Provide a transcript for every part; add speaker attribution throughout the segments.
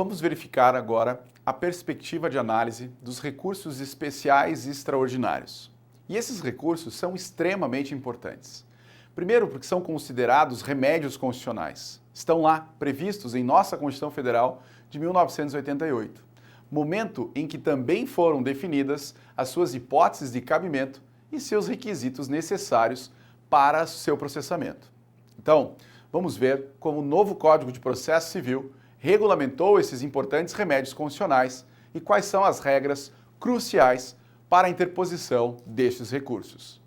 Speaker 1: Vamos verificar agora a perspectiva de análise dos recursos especiais e extraordinários. E esses recursos são extremamente importantes. Primeiro, porque são considerados remédios constitucionais. Estão lá, previstos em nossa Constituição Federal de 1988, momento em que também foram definidas as suas hipóteses de cabimento e seus requisitos necessários para seu processamento. Então, vamos ver como o novo Código de Processo Civil regulamentou esses importantes remédios constitucionais e quais são as regras cruciais para a interposição destes recursos.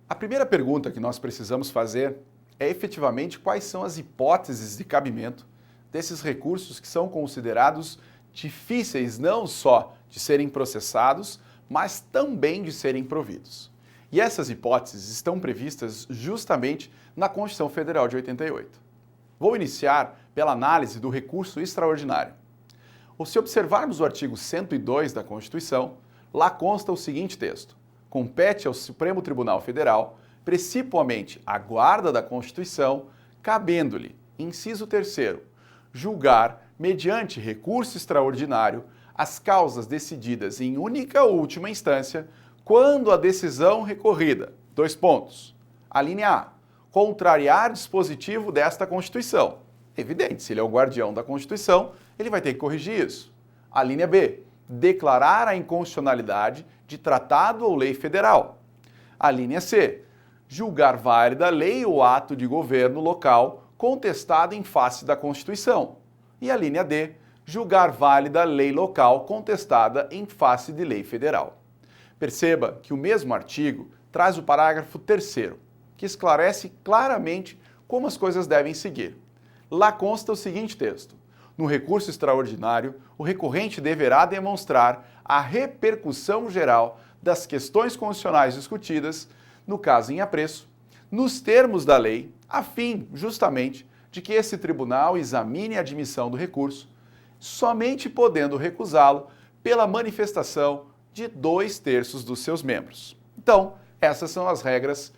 Speaker 1: A primeira pergunta que nós precisamos fazer é efetivamente quais são as hipóteses de cabimento desses recursos que são considerados difíceis não só de serem processados, mas também de serem providos. E essas hipóteses estão previstas justamente na Constituição Federal de 88. Vou iniciar pela análise do recurso extraordinário. Se observarmos o artigo 102 da Constituição, lá consta o seguinte texto: compete ao Supremo Tribunal Federal, principalmente a guarda da Constituição, cabendo-lhe, inciso 3º, julgar, mediante recurso extraordinário, as causas decididas em única ou última instância, quando a decisão recorrida, a linha A, contrariar dispositivo desta Constituição. Evidente, se ele é o guardião da Constituição, ele vai ter que corrigir isso. A linha B, declarar a inconstitucionalidade de tratado ou lei federal. A linha C, julgar válida lei ou ato de governo local contestado em face da Constituição. E a linha D, julgar válida lei local contestada em face de lei federal. Perceba que o mesmo artigo traz o parágrafo 3º, que esclarece claramente como as coisas devem seguir. Lá consta o seguinte texto: no recurso extraordinário, o recorrente deverá demonstrar a repercussão geral das questões constitucionais discutidas, no caso em apreço, nos termos da lei, a fim, justamente, de que esse tribunal examine a admissão do recurso, somente podendo recusá-lo pela manifestação de 2/3 dos seus membros. Então, essas são as regras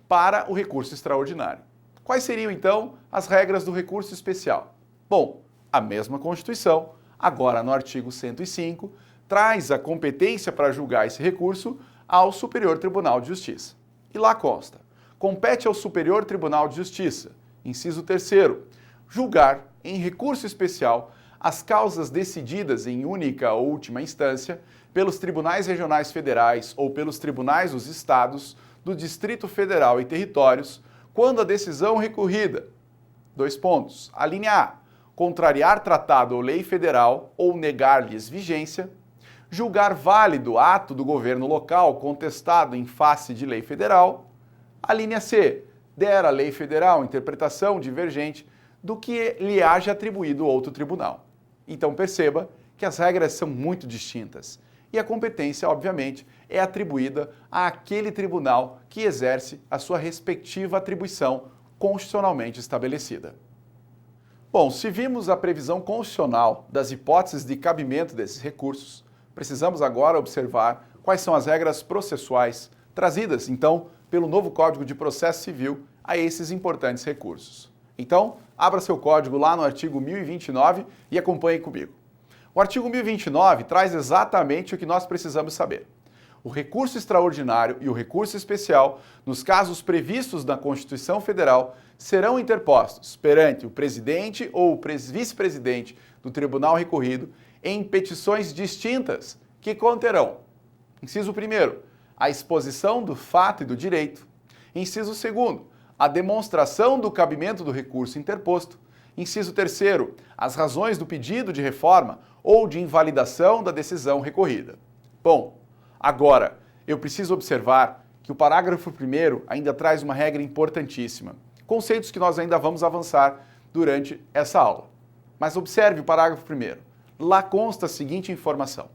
Speaker 1: para o recurso extraordinário. Quais seriam, então, as regras do recurso especial? Bom, a mesma Constituição, agora no artigo 105, traz a competência para julgar esse recurso ao Superior Tribunal de Justiça. E lá consta: compete ao Superior Tribunal de Justiça, inciso 3º, julgar, em recurso especial, as causas decididas em única ou última instância pelos tribunais regionais federais ou pelos tribunais dos estados, do Distrito Federal e territórios, quando a decisão recorrida, a linha A, contrariar tratado ou lei federal ou negar-lhes vigência, julgar válido ato do governo local contestado em face de lei federal, a linha C, der à lei federal interpretação divergente do que lhe haja atribuído outro tribunal. Então perceba que as regras são muito distintas e a competência, obviamente, é atribuída àquele tribunal que exerce a sua respectiva atribuição constitucionalmente estabelecida. Bom, se vimos a previsão constitucional das hipóteses de cabimento desses recursos, precisamos agora observar quais são as regras processuais trazidas, então, pelo novo Código de Processo Civil a esses importantes recursos. Então, abra seu código lá no artigo 1029 e acompanhe comigo. O artigo 1029 traz exatamente o que nós precisamos saber. O recurso extraordinário e o recurso especial, nos casos previstos na Constituição Federal, serão interpostos perante o presidente ou o vice-presidente do tribunal recorrido em petições distintas que conterão: inciso 1º, a exposição do fato e do direito; inciso 2º, a demonstração do cabimento do recurso interposto; inciso 3º, as razões do pedido de reforma ou de invalidação da decisão recorrida. Bom, agora, eu preciso observar que o parágrafo 1º ainda traz uma regra importantíssima, conceitos que nós ainda vamos avançar durante essa aula. Mas observe o parágrafo 1º. Lá consta a seguinte informação: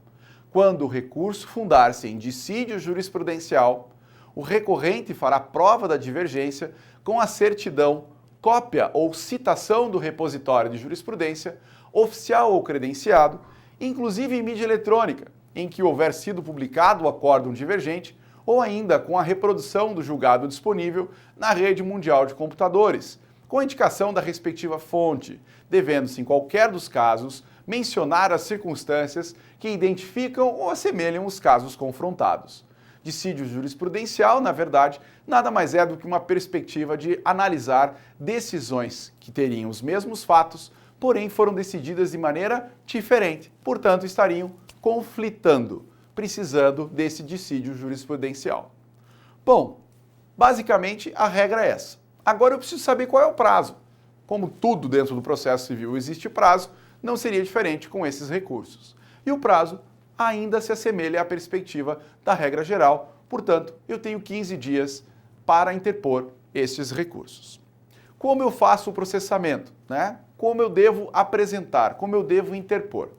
Speaker 1: quando o recurso fundar-se em dissídio jurisprudencial, o recorrente fará prova da divergência com a certidão, cópia ou citação do repositório de jurisprudência, oficial ou credenciado, inclusive em mídia eletrônica, em que houver sido publicado o acórdão divergente, ou ainda com a reprodução do julgado disponível na rede mundial de computadores, com a indicação da respectiva fonte, devendo-se, em qualquer dos casos, mencionar as circunstâncias que identificam ou assemelham os casos confrontados. Dissídio jurisprudencial, na verdade, nada mais é do que uma perspectiva de analisar decisões que teriam os mesmos fatos, porém foram decididas de maneira diferente, portanto estariam conflitando, precisando desse dissídio jurisprudencial. Bom, basicamente a regra é essa. Agora eu preciso saber qual é o prazo. Como tudo dentro do processo civil existe prazo, não seria diferente com esses recursos. E o prazo ainda se assemelha à perspectiva da regra geral, portanto, eu tenho 15 dias para interpor estes recursos. Como eu faço o processamento, né? Como eu devo apresentar, como eu devo interpor?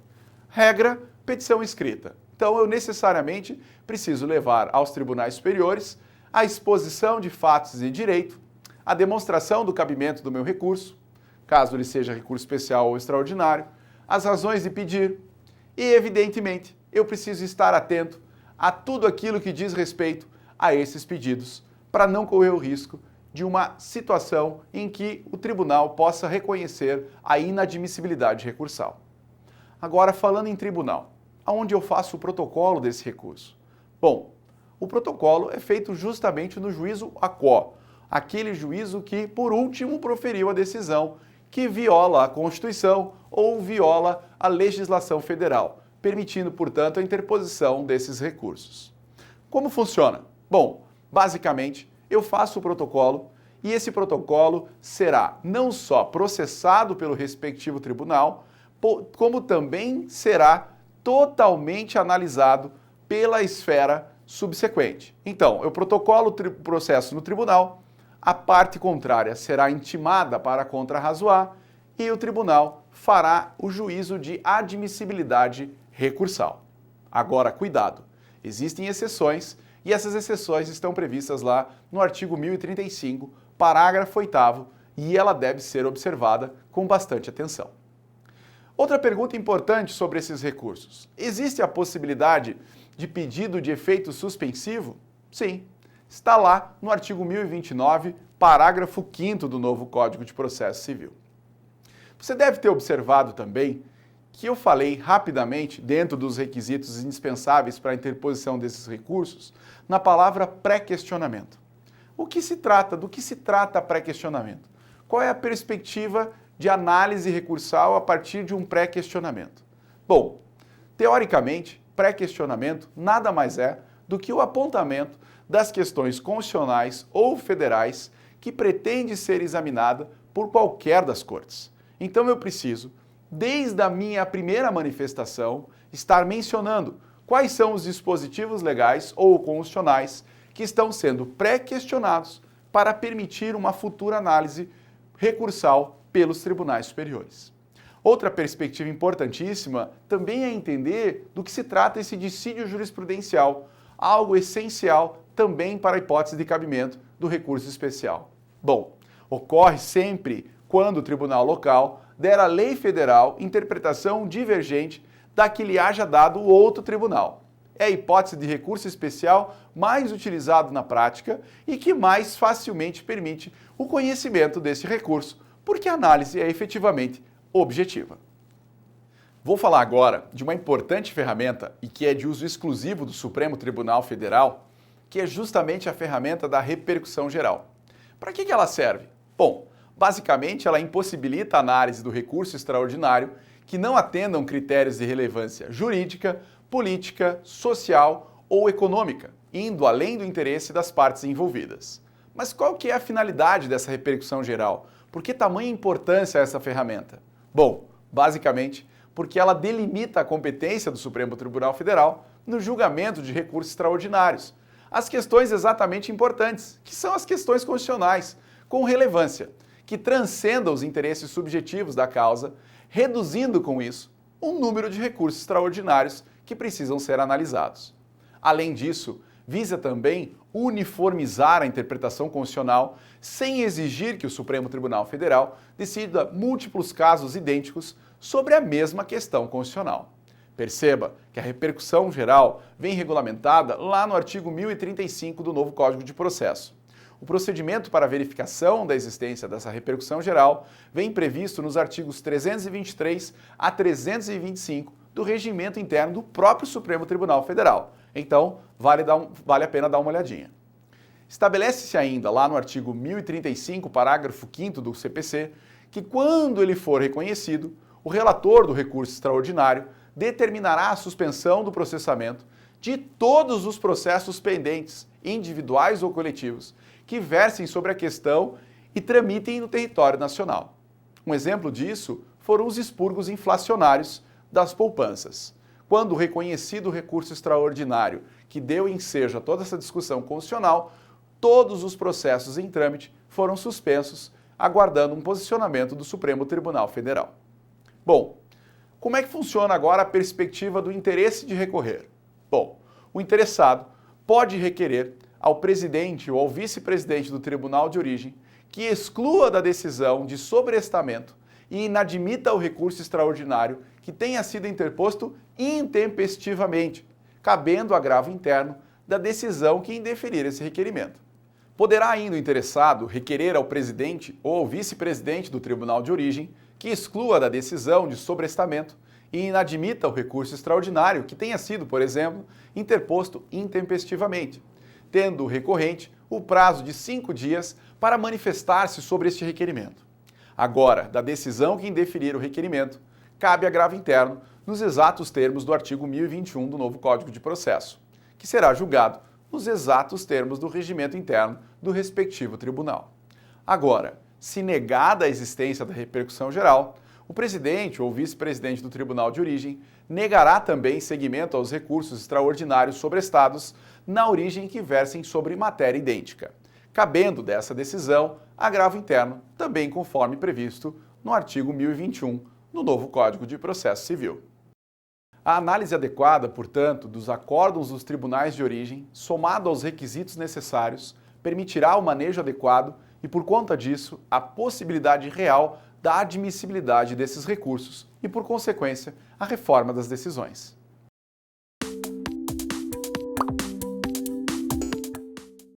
Speaker 1: Regra, petição escrita. Então, eu necessariamente preciso levar aos tribunais superiores a exposição de fatos e direito, a demonstração do cabimento do meu recurso, caso ele seja recurso especial ou extraordinário, as razões de pedir e, evidentemente, eu preciso estar atento a tudo aquilo que diz respeito a esses pedidos, para não correr o risco de uma situação em que o tribunal possa reconhecer a inadmissibilidade recursal. Agora, falando em tribunal, aonde eu faço o protocolo desse recurso? Bom, o protocolo é feito justamente no juízo aquó, aquele juízo que, por último, proferiu a decisão que viola a Constituição ou viola a legislação federal, permitindo, portanto, a interposição desses recursos. Como funciona? Bom, basicamente, eu faço o protocolo e esse protocolo será não só processado pelo respectivo tribunal, como também será totalmente analisado pela esfera subsequente. Então, eu protocolo o processo no tribunal, a parte contrária será intimada para contrarrazoar e o tribunal fará o juízo de admissibilidade recursal. Agora, cuidado, existem exceções e essas exceções estão previstas lá no artigo 1035, parágrafo 8º, e ela deve ser observada com bastante atenção. Outra pergunta importante sobre esses recursos: existe a possibilidade de pedido de efeito suspensivo? Sim, está lá no artigo 1029, parágrafo 5º do novo Código de Processo Civil. Você deve ter observado também que eu falei rapidamente, dentro dos requisitos indispensáveis para a interposição desses recursos, na palavra pré-questionamento. Do que se trata pré-questionamento? Qual é a perspectiva de análise recursal a partir de um pré-questionamento? Bom, teoricamente, pré-questionamento nada mais é do que o apontamento das questões constitucionais ou federais que pretende ser examinada por qualquer das cortes. Então eu preciso, desde a minha primeira manifestação, estar mencionando quais são os dispositivos legais ou constitucionais que estão sendo pré-questionados para permitir uma futura análise recursal pelos tribunais superiores. Outra perspectiva importantíssima também é entender do que se trata esse dissídio jurisprudencial, algo essencial também para a hipótese de cabimento do recurso especial. Bom, ocorre sempre quando o tribunal local der à lei federal interpretação divergente da que lhe haja dado o outro tribunal. É a hipótese de recurso especial mais utilizado na prática e que mais facilmente permite o conhecimento desse recurso, porque a análise é efetivamente objetiva. Vou falar agora de uma importante ferramenta e que é de uso exclusivo do Supremo Tribunal Federal, que é justamente a ferramenta da repercussão geral. Para que ela serve? Bom, basicamente ela impossibilita a análise do recurso extraordinário que não atendam critérios de relevância jurídica, política, social ou econômica, indo além do interesse das partes envolvidas. Mas qual que é a finalidade dessa repercussão geral? Por que tamanha importância essa ferramenta? Bom, basicamente porque ela delimita a competência do Supremo Tribunal Federal no julgamento de recursos extraordinários. As questões exatamente importantes, que são as questões constitucionais, com relevância, que transcendam os interesses subjetivos da causa, reduzindo com isso o número de recursos extraordinários que precisam ser analisados. Além disso, visa também uniformizar a interpretação constitucional sem exigir que o Supremo Tribunal Federal decida múltiplos casos idênticos sobre a mesma questão constitucional. Perceba que a repercussão geral vem regulamentada lá no artigo 1035 do novo Código de Processo. O procedimento para verificação da existência dessa repercussão geral vem previsto nos artigos 323 a 325 do Regimento Interno do próprio Supremo Tribunal Federal. Então, vale a pena dar uma olhadinha. Estabelece-se ainda, lá no artigo 1035, parágrafo 5º do CPC, que quando ele for reconhecido, o relator do recurso extraordinário determinará a suspensão do processamento de todos os processos pendentes, individuais ou coletivos, que versem sobre a questão e tramitem no território nacional. Um exemplo disso foram os expurgos inflacionários das poupanças. Quando o reconhecido recurso extraordinário que deu ensejo a toda essa discussão constitucional, todos os processos em trâmite foram suspensos, aguardando um posicionamento do Supremo Tribunal Federal. Bom, como é que funciona agora a perspectiva do interesse de recorrer? Bom, o interessado pode requerer ao presidente ou ao vice-presidente do tribunal de origem que exclua da decisão de sobrestamento e inadmita o recurso extraordinário que tenha sido interposto intempestivamente, cabendo agravo interno da decisão que indeferir esse requerimento. Poderá ainda o interessado requerer ao presidente ou ao vice-presidente do tribunal de origem que exclua da decisão de sobrestamento e inadmita o recurso extraordinário que tenha sido, por exemplo, interposto intempestivamente, tendo o recorrente o prazo de 5 dias para manifestar-se sobre este requerimento. Agora, da decisão que indeferir o requerimento, cabe agravo interno nos exatos termos do artigo 1021 do novo Código de Processo, que será julgado nos exatos termos do regimento interno do respectivo tribunal. Agora, se negada a existência da repercussão geral, o presidente ou vice-presidente do tribunal de origem negará também seguimento aos recursos extraordinários sobrestados na origem que versem sobre matéria idêntica, cabendo dessa decisão agravo interno, também conforme previsto no artigo 1021 do novo Código de Processo Civil. A análise adequada, portanto, dos acórdãos dos tribunais de origem, somado aos requisitos necessários, permitirá o manejo adequado e, por conta disso, a possibilidade real da admissibilidade desses recursos e, por consequência, a reforma das decisões.